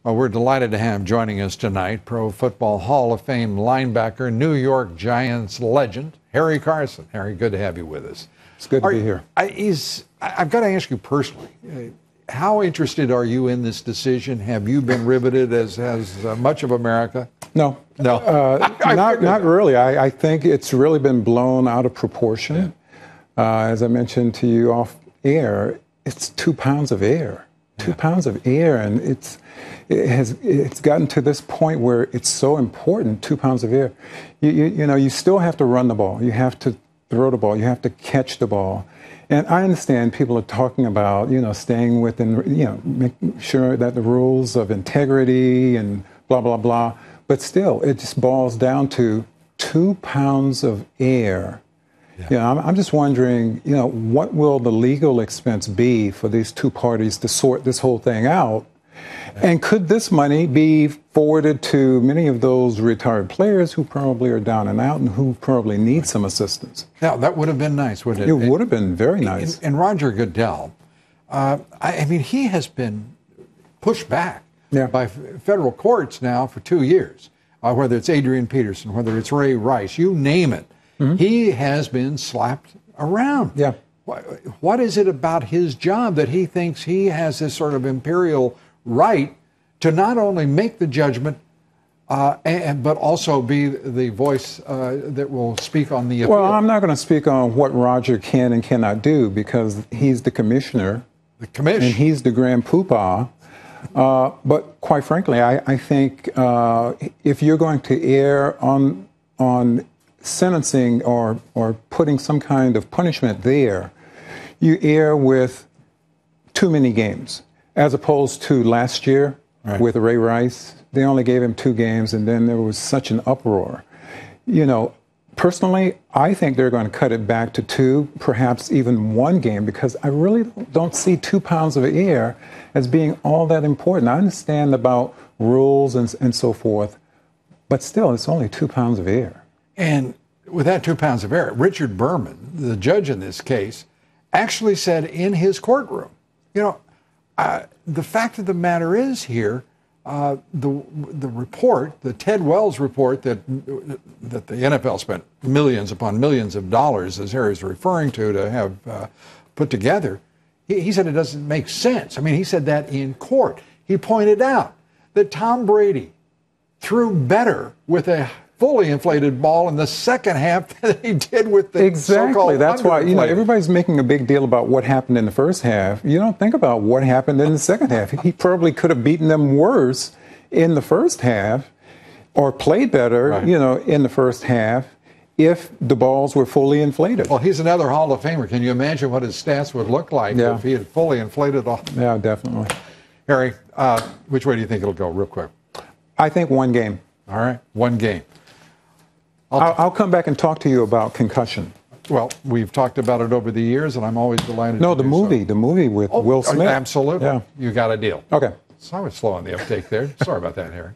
Well, we're delighted to have joining us tonight Pro Football Hall of Fame linebacker, New York Giants legend, Harry Carson. Harry, good to have you with us. It's good to be here. I've got to ask you personally, how interested are you in this decision? Have you been riveted as has much of America? No. Not really. I think it's really been blown out of proportion. Yeah. As I mentioned to you off air, it's 2 pounds of air. 2 pounds of air, and it's gotten to this point where it's so important. 2 pounds of air. You still have to run the ball. You have to throw the ball. You have to catch the ball. And I understand people are talking about staying within making sure that the rules of integrity and blah blah blah. But still, it just boils down to 2 pounds of air. Yeah. I'm just wondering, what will the legal expense be for these two parties to sort this whole thing out? And could this money be forwarded to many of those retired players who probably are down and out and who probably need some assistance? Yeah, that would have been nice, wouldn't it? It would have been very nice. And Roger Goodell, I mean, he has been pushed back by federal courts now for 2 years, whether it's Adrian Peterson, whether it's Ray Rice, you name it. Mm-hmm. He has been slapped around. Yeah. What is it about his job that he thinks he has this sort of imperial right to not only make the judgment, but also be the voice that will speak on the appeal? Well, I'm not going to speak on what Roger can and cannot do because he's the commissioner. The commission. And he's the grand poobah. But quite frankly, I think if you're going to err on sentencing or putting some kind of punishment there, you err with too many games, as opposed to last year with Ray Rice. They only gave him 2 games, and then there was such an uproar. Personally, I think they're going to cut it back to 2, perhaps even 1 game, because I really don't see 2 pounds of air as being all that important. I understand about rules and so forth, but still, it's only 2 pounds of air. And with that 2 pounds of air, Richard Berman, the judge in this case, actually said in his courtroom, the fact of the matter is here, the report, the Ted Wells report that the NFL spent millions upon millions of dollars, as Harry's referring to have put together, he said it doesn't make sense. I mean, he said that in court. He pointed out that Tom Brady threw better with a fully inflated ball in the second half than he did with the exactly. That's why everybody's making a big deal about what happened in the first half. You don't think about what happened in the second half. He probably could have beaten them worse in the first half, or played better, in the first half, if the balls were fully inflated. Well, he's another Hall of Famer. Can you imagine what his stats would look like if he had fully inflated all? Yeah, definitely. Harry, which way do you think it'll go, real quick? I think 1 game. All right, 1 game. I'll come back and talk to you about concussion. Well, we've talked about it over the years, and I'm always delighted to do the movie with Will Smith. Absolutely. Yeah. You got a deal. Okay. So I was slow on the uptake there. Sorry about that, Harry.